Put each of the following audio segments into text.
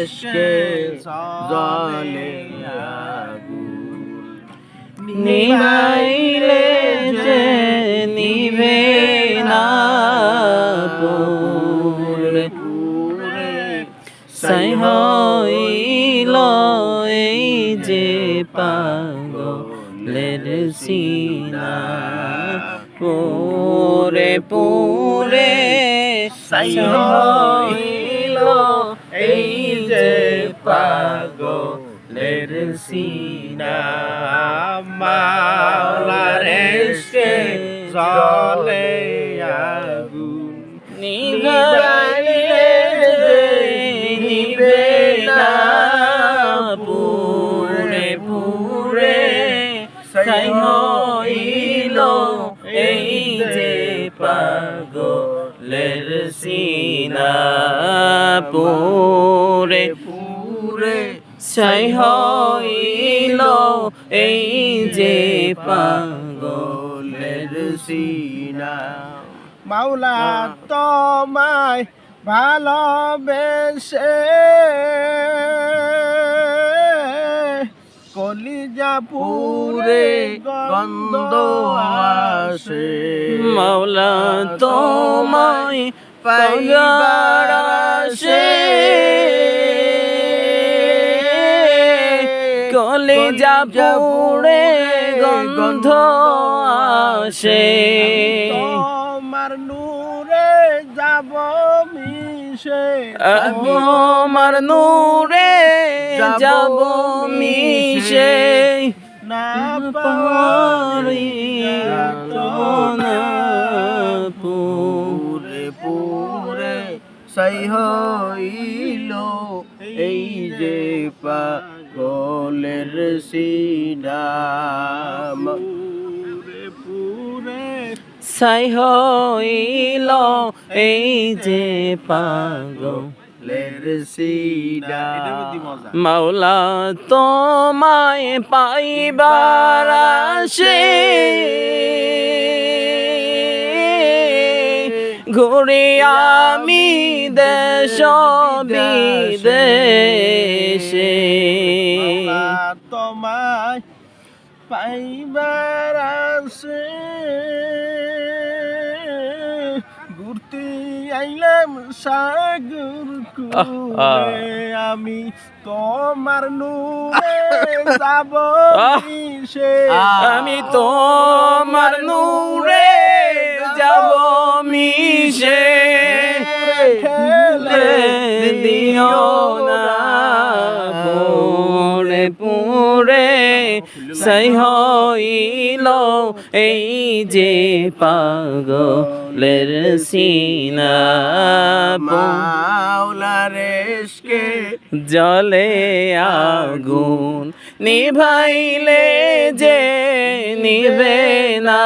ইশকে জলে আগুন নিভাইলে যে নিভে না পুরে পুরে ছাই হইল এই যে পাগলের সিনা পুরে পুরে ছাই হইল এই যে পাগলের সিনা মাওলার ইশকে জলে আগুন নিভাইলে যে নিভে না পুরে পুরে ছাই হইল এই যে পাগলের সিনা পুরে পুরে ছাই হইল এই যে পাগলের সিনা মাওলা তোমায় ভালোবেসে কলিজা পুরে গন্ধ আসে মাওলা তোমায় পাইবার আসে কলিজা পুরে গন্ধ আসে তোমার নূরে যাব মিশে আমার নূরে যাব মিশে না পারি না পুরে পুরে ছাই হইল এই যে পাগলের সিনা পুরে পুরে ছাই হইল এই যে পাগলের সিনা মাওলা তোমায় পাইবার আসে ঘুরে আমি দেশ বিদেশে তোমায় পাইবার আসে ঘুরতে আইলাম সাগর কুলে আমি তোমার নূরে যাব মিশে আমি তোমার নূরে যাব মিশে খেলে দিও না পুরে পুরে ছাই হইল এই যে পাগলের সিনা মাওলার ইশকে জলে আগুন নিভাইলে যে নিভে না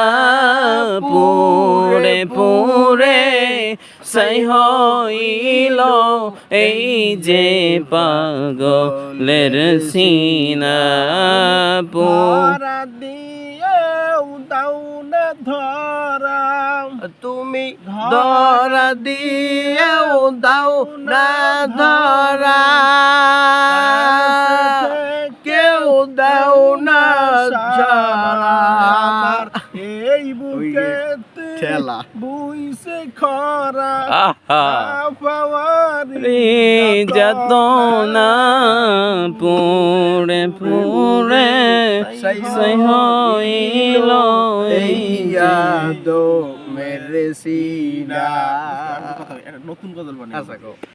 পুরে পুরে ছাই হইল এই যে পাগলের সিনা ধরা দিয়ে দাও না ধরা তুমি ধরা দিয়ে দাও না ধরা কেউ দাও না সারা আমার এই বুকে ঠেলা বুইছে খরা পাওয়ারি যত না পুরে পুরে ছাই হইল এই ইয়াদো মেরে সিনা নতুন গজল বানাই